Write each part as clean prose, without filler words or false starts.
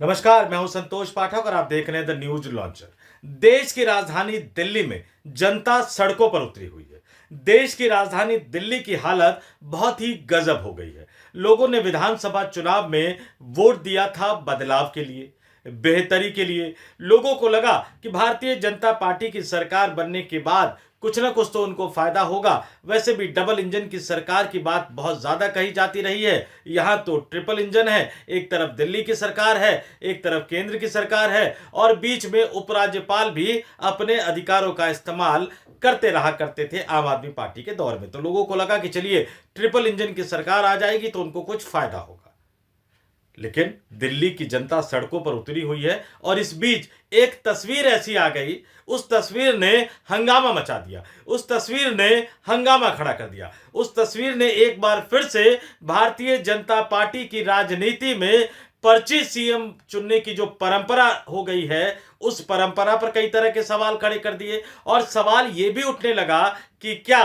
नमस्कार, मैं हूं संतोष पाठक और आप देख रहे हैं द न्यूज लॉन्चर। देश की राजधानी दिल्ली में जनता सड़कों पर उतरी हुई है। देश की राजधानी दिल्ली की हालत बहुत ही गजब हो गई है। लोगों ने विधानसभा चुनाव में वोट दिया था बदलाव के लिए, बेहतरी के लिए। लोगों को लगा कि भारतीय जनता पार्टी की सरकार बनने के बाद कुछ ना कुछ तो उनको फायदा होगा। वैसे भी डबल इंजन की सरकार की बात बहुत ज्यादा कही जाती रही है। यहां तो ट्रिपल इंजन है, एक तरफ दिल्ली की सरकार है, एक तरफ केंद्र की सरकार है और बीच में उपराज्यपाल भी अपने अधिकारों का इस्तेमाल करते रहा करते थे आम आदमी पार्टी के दौर में। तो लोगों को लगा कि चलिए ट्रिपल इंजन की सरकार आ जाएगी तो उनको कुछ फायदा होगा। लेकिन दिल्ली की जनता सड़कों पर उतरी हुई है और इस बीच एक तस्वीर ऐसी आ गई, उस तस्वीर ने हंगामा मचा दिया, उस तस्वीर ने हंगामा खड़ा कर दिया। उस तस्वीर ने एक बार फिर से भारतीय जनता पार्टी की राजनीति में पर्ची सीएम चुनने की जो परंपरा हो गई है, उस परंपरा पर कई तरह के सवाल खड़े कर दिए। और सवाल यह भी उठने लगा कि क्या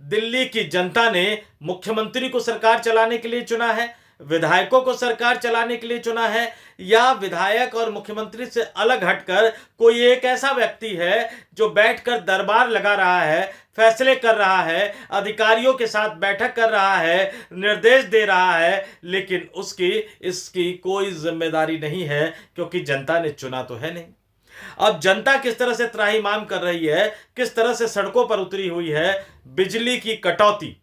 दिल्ली की जनता ने मुख्यमंत्री को सरकार चलाने के लिए चुना है, विधायकों को सरकार चलाने के लिए चुना है, या विधायक और मुख्यमंत्री से अलग हटकर कोई एक ऐसा व्यक्ति है जो बैठकर दरबार लगा रहा है, फैसले कर रहा है, अधिकारियों के साथ बैठक कर रहा है, निर्देश दे रहा है, लेकिन उसकी इसकी कोई जिम्मेदारी नहीं है क्योंकि जनता ने चुना तो है नहीं। अब जनता किस तरह से त्राहिमाम कर रही है, किस तरह से सड़कों पर उतरी हुई है। बिजली की कटौती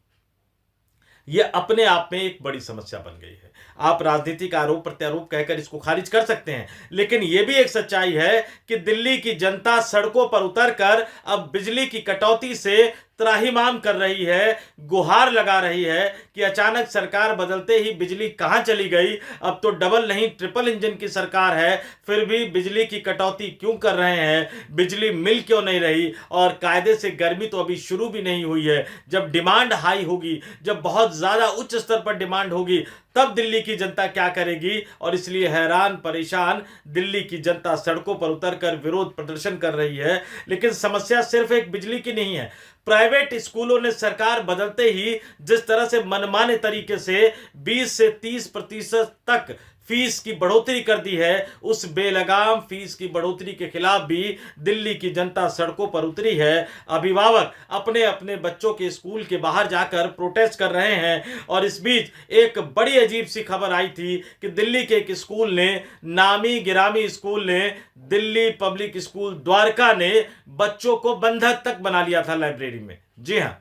यह अपने आप में एक बड़ी समस्या बन गई है। आप राजनीतिक आरोप प्रत्यारोप कहकर इसको खारिज कर सकते हैं, लेकिन यह भी एक सच्चाई है कि दिल्ली की जनता सड़कों पर उतरकर अब बिजली की कटौती से त्राहिमाम कर रही है, गुहार लगा रही है कि अचानक सरकार बदलते ही बिजली कहां चली गई। अब तो डबल नहीं ट्रिपल इंजन की सरकार है, फिर भी बिजली की कटौती क्यों कर रहे हैं, बिजली मिल क्यों नहीं रही। और कायदे से गर्मी तो अभी शुरू भी नहीं हुई है। जब डिमांड हाई होगी, जब बहुत ज्यादा उच्च स्तर पर डिमांड होगी, तब दिल्ली की जनता क्या करेगी। और इसलिए हैरान परेशान दिल्ली की जनता सड़कों पर उतरकर विरोध प्रदर्शन कर रही है। लेकिन समस्या सिर्फ एक बिजली की नहीं है। प्राइवेट स्कूलों ने सरकार बदलते ही जिस तरह से मनमाने तरीके से 20 से 30% तक फीस की बढ़ोतरी कर दी है, उस बेलगाम फीस की बढ़ोतरी के खिलाफ भी दिल्ली की जनता सड़कों पर उतरी है। अभिभावक अपने अपने बच्चों के स्कूल के बाहर जाकर प्रोटेस्ट कर रहे हैं। और इस बीच एक बड़ी अजीब सी खबर आई थी कि दिल्ली के एक स्कूल ने, नामी गिरामी स्कूल ने, दिल्ली पब्लिक स्कूल द्वारका ने बच्चों को बंधक तक बना लिया था लाइब्रेरी में। जी हां,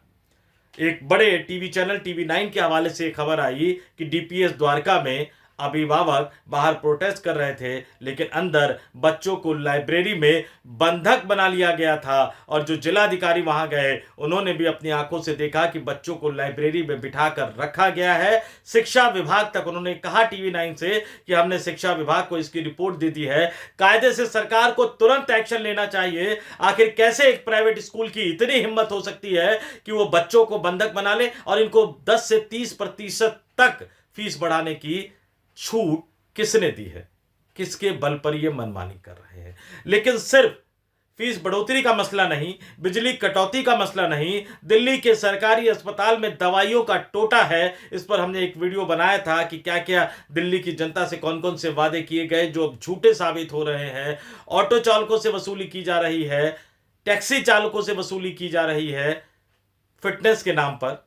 एक बड़े टीवी चैनल टीवी 9 के हवाले से खबर आई कि डीपीएस द्वारका में अभिभावक बाहर प्रोटेस्ट कर रहे थे, लेकिन अंदर बच्चों को लाइब्रेरी में बंधक बना लिया गया था। और जो जिलाधिकारी वहां गए, उन्होंने भी अपनी आंखों से देखा कि बच्चों को लाइब्रेरी में बिठाकर रखा गया है। शिक्षा विभाग तक उन्होंने कहा टीवी 9 से कि हमने शिक्षा विभाग को इसकी रिपोर्ट दे दी है। कायदे से सरकार को तुरंत एक्शन लेना चाहिए। आखिर कैसे एक प्राइवेट स्कूल की इतनी हिम्मत हो सकती है कि वो बच्चों को बंधक बना ले और इनको 10 से 30% तक फीस बढ़ाने की छूट किसने दी है, किसके बल पर यह मनमानी कर रहे हैं। लेकिन सिर्फ फीस बढ़ोतरी का मसला नहीं, बिजली कटौती का मसला नहीं, दिल्ली के सरकारी अस्पताल में दवाइयों का टोटा है। इस पर हमने एक वीडियो बनाया था कि क्या क्या दिल्ली की जनता से कौन कौन से वादे किए गए जो अब झूठे साबित हो रहे हैं। ऑटो चालकों से वसूली की जा रही है, टैक्सी चालकों से वसूली की जा रही है, फिटनेस के नाम पर,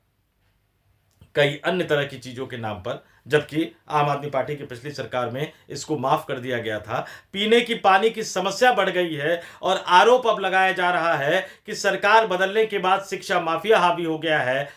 कई अन्य तरह की चीजों के नाम पर, जबकि आम आदमी पार्टी की पिछली सरकार में इसको माफ कर दिया गया था। पीने की पानी की समस्या बढ़ गई है और आरोप अब लगाया जा रहा है कि सरकार बदलने के बाद शिक्षा माफिया हावी हो गया है,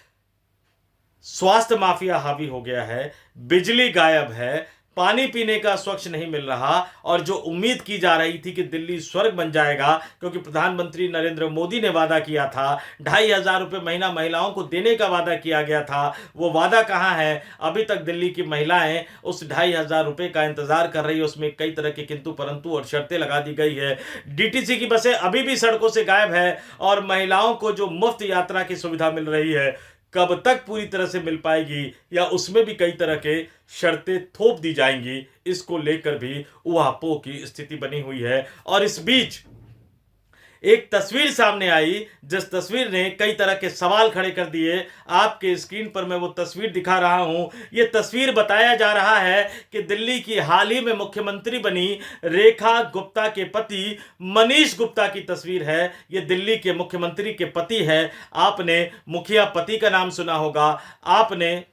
स्वास्थ्य माफिया हावी हो गया है, बिजली गायब है, पानी पीने का स्वच्छ नहीं मिल रहा। और जो उम्मीद की जा रही थी कि दिल्ली स्वर्ग बन जाएगा, क्योंकि प्रधानमंत्री नरेंद्र मोदी ने वादा किया था, 2,500 रुपये महीना महिलाओं को देने का वादा किया गया था, वो वादा कहां है। अभी तक दिल्ली की महिलाएं उस 2,500 रुपये का इंतजार कर रही है। उसमें कई तरह के किंतु परंतु और शर्तें लगा दी गई है। डीटीसी की बसें अभी भी सड़कों से गायब है और महिलाओं को जो मुफ्त यात्रा की सुविधा मिल रही है, कब तक पूरी तरह से मिल पाएगी या उसमें भी कई तरह के शर्तें थोप दी जाएंगी, इसको लेकर भी उहापोह की स्थिति बनी हुई है। और इस बीच एक तस्वीर सामने आई जिस तस्वीर ने कई तरह के सवाल खड़े कर दिए। आपके स्क्रीन पर मैं वो तस्वीर दिखा रहा हूं। ये तस्वीर बताया जा रहा है कि दिल्ली की हाल ही में मुख्यमंत्री बनी रेखा गुप्ता के पति मनीष गुप्ता की तस्वीर है। ये दिल्ली के मुख्यमंत्री के पति है। आपने मुखिया पति का नाम सुना होगा, आपने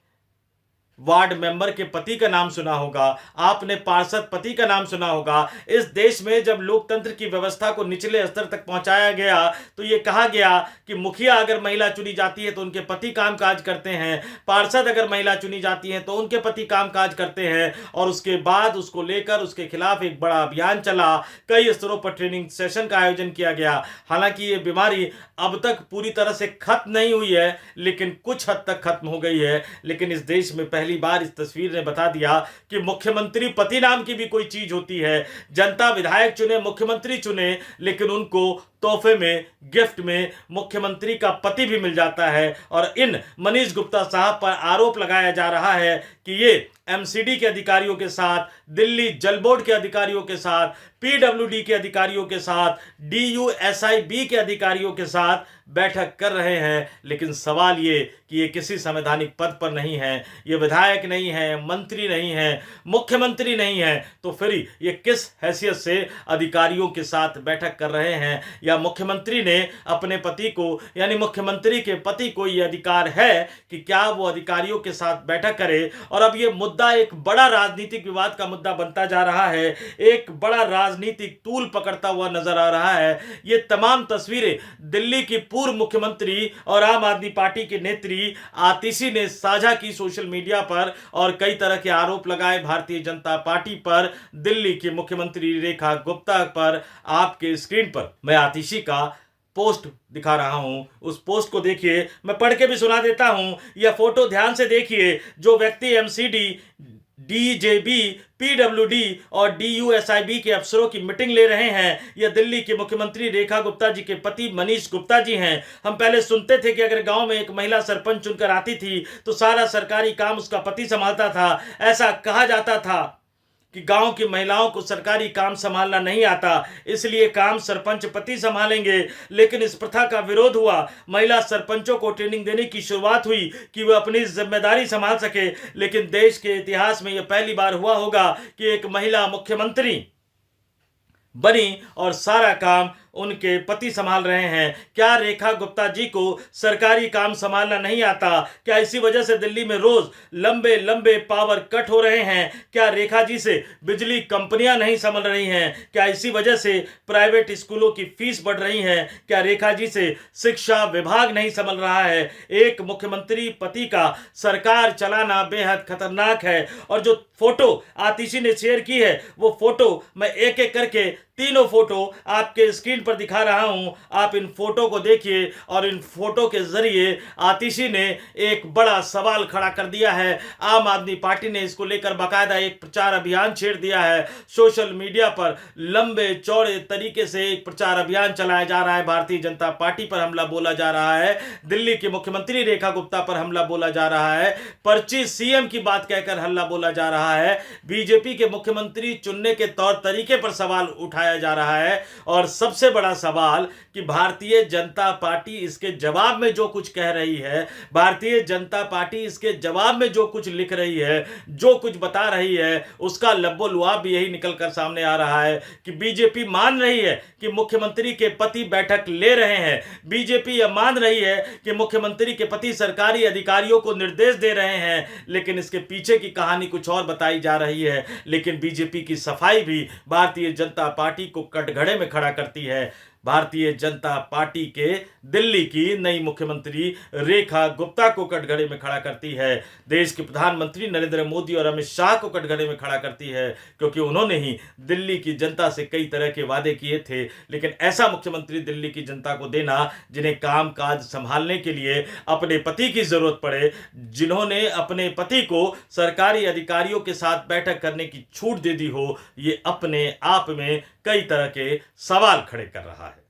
वार्ड मेंबर के पति का नाम सुना होगा, आपने पार्षद पति का नाम सुना होगा। इस देश में जब लोकतंत्र की व्यवस्था को निचले स्तर तक पहुंचाया गया तो यह कहा गया कि मुखिया अगर महिला चुनी जाती है तो उनके पति कामकाज करते हैं, पार्षद अगर महिला चुनी जाती है तो उनके पति कामकाज करते हैं। और उसके बाद उसको लेकर उसके खिलाफ एक बड़ा अभियान चला, कई स्तरों पर ट्रेनिंग सेशन का आयोजन किया गया। हालांकि ये बीमारी अब तक पूरी तरह से खत्म नहीं हुई है, लेकिन कुछ हद तक खत्म हो गई है। लेकिन इस देश में पहली बार इस तस्वीर ने बता दिया कि मुख्यमंत्री पति नाम की भी कोई चीज होती है। जनता विधायक चुने, मुख्यमंत्री चुने, लेकिन उनको तोहफे में, गिफ्ट में मुख्यमंत्री का पति भी मिल जाता है। और इन मनीष गुप्ता साहब पर आरोप लगाया जा रहा है कि ये एमसीडी के अधिकारियों के साथ, दिल्ली जल बोर्ड के अधिकारियों के साथ, पीडब्ल्यूडी के अधिकारियों के साथ, डीयूएसआईबी के अधिकारियों के साथ बैठक कर रहे हैं। लेकिन सवाल ये कि ये किसी संवैधानिक पद पर नहीं है, ये विधायक नहीं है, मंत्री नहीं है, मुख्यमंत्री नहीं है, तो फिर ये किस हैसियत से अधिकारियों के साथ बैठक कर रहे हैं? या मुख्यमंत्री ने अपने पति को, यानी मुख्यमंत्री के पति को ये अधिकार है कि क्या वो अधिकारियों के साथ बैठक करे? और अब ये मुद्दा एक बड़ा राजनीतिक विवाद का मुद्दा बनता जा रहा है, एक बड़ा राजनीतिक तूल पकड़ता हुआ नजर आ रहा है। ये तमाम तस्वीरें दिल्ली की पूर्व मुख्यमंत्री और आम आदमी पार्टी के नेत्री आतिशी ने साझा की सोशल मीडिया पर, और कई तरह के आरोप लगाए भारतीय जनता पार्टी पर, दिल्ली की मुख्यमंत्री रेखा गुप्ता पर। आपके स्क्रीन पर मैं आतिशी का पोस्ट दिखा रहा हूं, उस पोस्ट को देखिए, मैं पढ़ के भी सुना देता हूं। यह फोटो ध्यान से देखिए। जो व्यक्ति एमसीडी, डीजेबी, पीडब्ल्यूडी और डीयूएसआईबी के अफसरों की मीटिंग ले रहे हैं, यह दिल्ली के मुख्यमंत्री रेखा गुप्ता जी के पति मनीष गुप्ता जी हैं। हम पहले सुनते थे कि अगर गांव में एक महिला सरपंच चुनकर आती थी तो सारा सरकारी काम उसका पति संभालता था। ऐसा कहा जाता था कि गांव की महिलाओं को सरकारी काम संभालना नहीं आता, इसलिए काम सरपंच पति संभालेंगे। लेकिन इस प्रथा का विरोध हुआ, महिला सरपंचों को ट्रेनिंग देने की शुरुआत हुई कि वे अपनी जिम्मेदारी संभाल सके। लेकिन देश के इतिहास में यह पहली बार हुआ होगा कि एक महिला मुख्यमंत्री बनी और सारा काम उनके पति संभाल रहे हैं। क्या रेखा गुप्ता जी को सरकारी काम संभालना नहीं आता? क्या इसी वजह से दिल्ली में रोज लंबे लंबे पावर कट हो रहे हैं? क्या रेखा जी से बिजली कंपनियां नहीं संभल रही हैं? क्या इसी वजह से प्राइवेट स्कूलों की फीस बढ़ रही है? क्या रेखा जी से शिक्षा विभाग नहीं संभल रहा है? एक मुख्यमंत्री पति का सरकार चलाना बेहद खतरनाक है। और जो फोटो आतिशी ने शेयर की है, वो फोटो मैं एक एक करके तीनों फोटो आपके स्क्रीन पर दिखा रहा हूं। आप इन फोटो को देखिए, और इन फोटो के जरिए आतिशी ने एक बड़ा सवाल खड़ा कर दिया है। आम आदमी पार्टी ने इसको लेकर बाकायदा एक प्रचार अभियान छेड़ दिया है। सोशल मीडिया पर लंबे चौड़े तरीके से एक प्रचार अभियान चलाया जा रहा है। भारतीय जनता पार्टी पर हमला बोला जा रहा है, दिल्ली की मुख्यमंत्री रेखा गुप्ता पर हमला बोला जा रहा है, पर्ची सीएम की बात कहकर हल्ला बोला जा रहा है, बीजेपी के मुख्यमंत्री चुनने के तौर तरीके पर सवाल उठाया जा रहा है। और सबसे बड़ा सवाल कि भारतीय जनता पार्टी इसके जवाब में जो कुछ कह रही है, भारतीय जनता पार्टी इसके जवाब में जो कुछ लिख रही है, जो कुछ बता रही है, उसका लब्बो लुआब भी यही निकलकर सामने आ रहा है कि बीजेपी मान रही है कि मुख्यमंत्री के पति बैठक ले रहे हैं। बीजेपी यह मान रही है कि मुख्यमंत्री के पति सरकारी अधिकारियों को निर्देश दे रहे हैं, लेकिन इसके पीछे की कहानी कुछ और बताई जा रही है। लेकिन बीजेपी की सफाई भी भारतीय जनता पार्टी को कटघरे में खड़ा करती है। भारतीय जनता पार्टी के दिल्ली की नई मुख्यमंत्री रेखा गुप्ता को कटघरे में खड़ा करती है। देश के प्रधानमंत्री नरेंद्र मोदी और अमित शाह को कटघरे में खड़ा करती है, क्योंकि उन्होंने ही दिल्ली की जनता से कई तरह के वादे किए थे। लेकिन ऐसा मुख्यमंत्री दिल्ली की जनता को देना जिन्हें काम काज संभालने के लिए अपने पति की जरूरत पड़े, जिन्होंने अपने पति को सरकारी अधिकारियों के साथ बैठक करने की छूट दे दी हो, ये अपने आप में कई तरह के सवाल खड़े कर रहा है।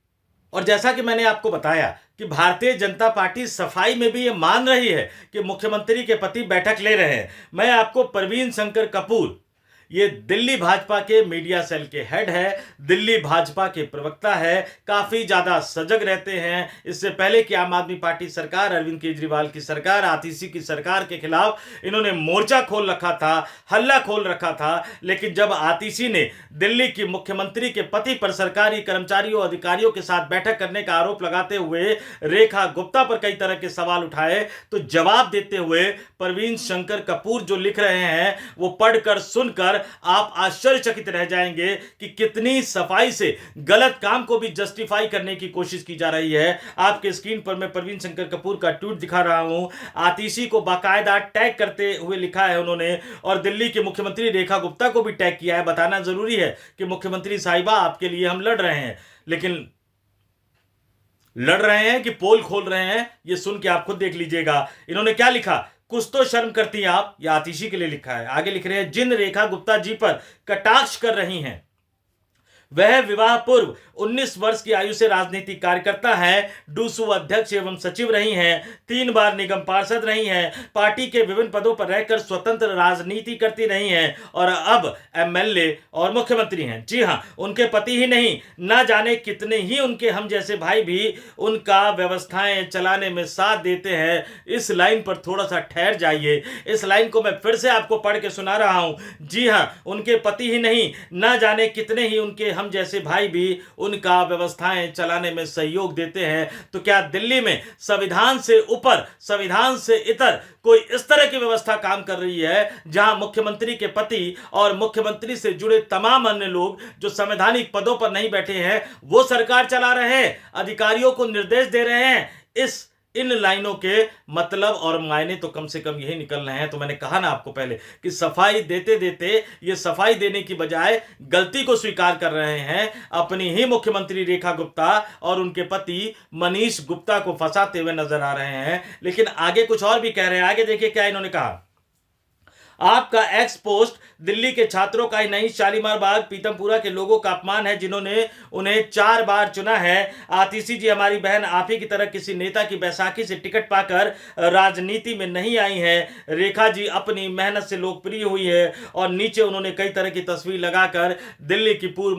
और जैसा कि मैंने आपको बताया कि भारतीय जनता पार्टी सफाई में भी ये मान रही है कि मुख्यमंत्री के पति बैठक ले रहे हैं। मैं आपको प्रवीण शंकर कपूर, ये दिल्ली भाजपा के मीडिया सेल के हेड है, दिल्ली भाजपा के प्रवक्ता है, काफी ज्यादा सजग रहते हैं। इससे पहले कि आम आदमी पार्टी सरकार, अरविंद केजरीवाल की सरकार, आतिशी की सरकार के खिलाफ इन्होंने मोर्चा खोल रखा था, हल्ला खोल रखा था। लेकिन जब आतिशी ने दिल्ली की मुख्यमंत्री के पति पर सरकारी कर्मचारियों अधिकारियों के साथ बैठक करने का आरोप लगाते हुए रेखा गुप्ता पर कई तरह के सवाल उठाए, तो जवाब देते हुए प्रवीण शंकर कपूर जो लिख रहे हैं वो पढ़कर सुनकर आप आश्चर्यचकित रह जाएंगे कि कितनी सफाई से गलत काम को भी जस्टिफाई करने की कोशिश की जा रही है। आपके स्क्रीन पर मैं प्रवीण शंकर कपूर का ट्वीट दिखा रहा हूं। आतिशी को बाकायदा टैग करते हुए लिखा है उन्होंने, और दिल्ली के मुख्यमंत्री रेखा गुप्ता को भी टैग किया है। बताना जरूरी है कि मुख्यमंत्री साहिबा आपके लिए हम लड़ रहे हैं, लेकिन लड़ रहे हैं कि पोल खोल रहे हैं, यह सुन के आप खुद देख लीजिएगा। इन्होंने क्या लिखा, कुछ तो शर्म करती हैं आप, यह आतिशी के लिए लिखा है। आगे लिख रहे हैं, जिन रेखा गुप्ता जी पर कटाक्ष कर रही हैं वह विवाह पूर्व 19 वर्ष की आयु से राजनीतिक कार्यकर्ता हैं, डूसू अध्यक्ष एवं सचिव रही हैं, 3 बार निगम पार्षद रही हैं, पार्टी के विभिन्न पदों पर रहकर स्वतंत्र राजनीति करती रही हैं और अब एमएलए और मुख्यमंत्री हैं। जी हां, उनके पति ही नहीं, ना जाने कितने ही उनके हम जैसे भाई भी उनका व्यवस्थाएं चलाने में साथ देते हैं। इस लाइन पर थोड़ा सा ठहर जाइए, इस लाइन को मैं फिर से आपको पढ़ के सुना रहा हूं। जी हां, उनके पति ही नहीं, ना जाने कितने ही उनके हम जैसे भाई भी उनका व्यवस्थाएं चलाने में सहयोग देते हैं। तो क्या दिल्ली में संविधान से ऊपर, संविधान से इतर कोई इस तरह की व्यवस्था काम कर रही है जहां मुख्यमंत्री के पति और मुख्यमंत्री से जुड़े तमाम अन्य लोग जो संवैधानिक पदों पर नहीं बैठे हैं वो सरकार चला रहे हैं, अधिकारियों को निर्देश दे रहे हैं? इन लाइनों के मतलब और मायने तो कम से कम यही निकल रहे हैं। तो मैंने कहा ना आपको पहले कि सफाई देते देते ये सफाई देने की बजाय गलती को स्वीकार कर रहे हैं। अपनी ही मुख्यमंत्री रेखा गुप्ता और उनके पति मनीष गुप्ता को फंसाते हुए नजर आ रहे हैं। लेकिन आगे कुछ और भी कह रहे हैं। आगे देखिए क्या इन्होंने कहा, आपका एक्स पोस्ट दिल्ली के छात्रों का ही नहीं, शालीमार बाग पीतमपुरा के लोगों का अपमान है जिन्होंने उन्हें 4 बार चुना है। आतिशी जी हमारी बहन आप ही की तरह किसी नेता की बैसाखी से टिकट पाकर राजनीति में नहीं आई हैं। रेखा जी अपनी मेहनत से लोकप्रिय हुई है और नीचे उन्होंने कई तरह की तस्वीर लगाकर दिल्ली के पूर्व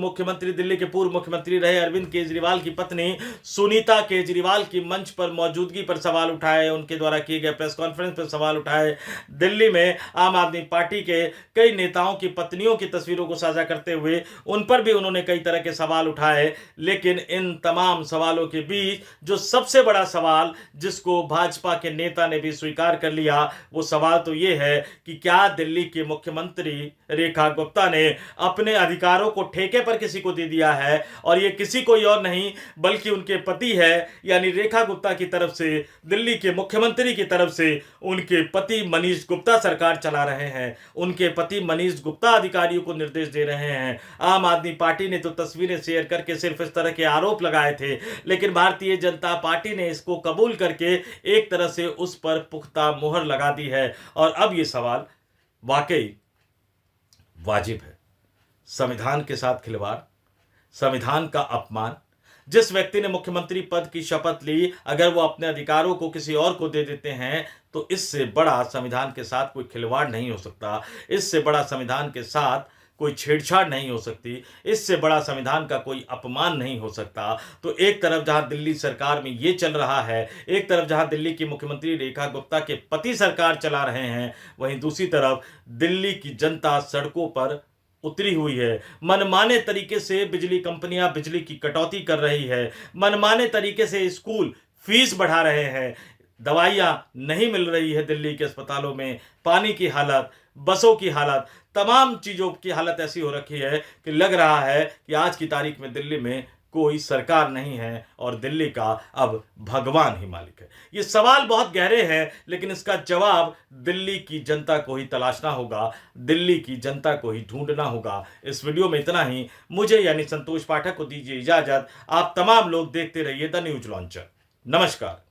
मुख्यमंत्री रहे अरविंद केजरीवाल की पत्नी सुनीता केजरीवाल की मंच पर मौजूदगी पर सवाल उठाए, उनके द्वारा किए गए प्रेस कॉन्फ्रेंस पर सवाल उठाए। दिल्ली में आम आदमी पार्टी के कई नेताओं की पत्नियों की तस्वीरों को साझा करते हुए उन पर भी उन्होंने कई तरह के सवाल उठाए। लेकिन इन तमाम सवालों के बीच जो सबसे बड़ा सवाल जिसको भाजपा के नेता ने भी स्वीकार कर लिया, वो सवाल तो ये है कि क्या दिल्ली के मुख्यमंत्री रेखा गुप्ता ने अपने अधिकारों को ठेके पर किसी को दे दिया है, और ये किसी कोई और नहीं बल्कि उनके पति है, यानी रेखा गुप्ता की तरफ से, दिल्ली के मुख्यमंत्री की तरफ से उनके पति मनीष गुप्ता सरकार चला रहे हैं। उनके पति मनीष गुप्ता अधिकारियों को निर्देश दे रहे हैं। आम आदमी पार्टी ने तो तस्वीरें शेयर करके सिर्फ इस तरह के आरोप लगाए थे, लेकिन भारतीय जनता पार्टी ने इसको कबूल करके एक तरह से उस पर पुख्ता मुहर लगा दी है। और अब ये सवाल वाकई वाजिब है। संविधान के साथ खिलवाड़, संविधान का अपमान। जिस व्यक्ति ने मुख्यमंत्री पद की शपथ ली, अगर वो अपने अधिकारों को किसी और को दे देते हैं तो इससे बड़ा संविधान के साथ कोई खिलवाड़ नहीं हो सकता, इससे बड़ा संविधान के साथ कोई छेड़छाड़ नहीं हो सकती, इससे बड़ा संविधान का कोई अपमान नहीं हो सकता। तो एक तरफ जहां दिल्ली सरकार में ये चल रहा है, एक तरफ जहां दिल्ली की मुख्यमंत्री रेखा गुप्ता के पति सरकार चला रहे हैं, वहीं दूसरी तरफ दिल्ली की जनता सड़कों पर उतरी हुई है। मनमाने तरीके से बिजली कंपनियां बिजली की कटौती कर रही है, मनमाने तरीके से स्कूल फीस बढ़ा रहे हैं, दवाइयां नहीं मिल रही है दिल्ली के अस्पतालों में, पानी की हालत, बसों की हालत, तमाम चीज़ों की हालत ऐसी हो रखी है कि लग रहा है कि आज की तारीख में दिल्ली में कोई सरकार नहीं है और दिल्ली का अब भगवान ही मालिक है। ये सवाल बहुत गहरे हैं, लेकिन इसका जवाब दिल्ली की जनता को ही तलाशना होगा, दिल्ली की जनता को ही ढूंढना होगा। इस वीडियो में इतना ही। मुझे यानी संतोष पाठक को दीजिए इजाजत। आप तमाम लोग देखते रहिए द न्यूज लॉन्चर। नमस्कार।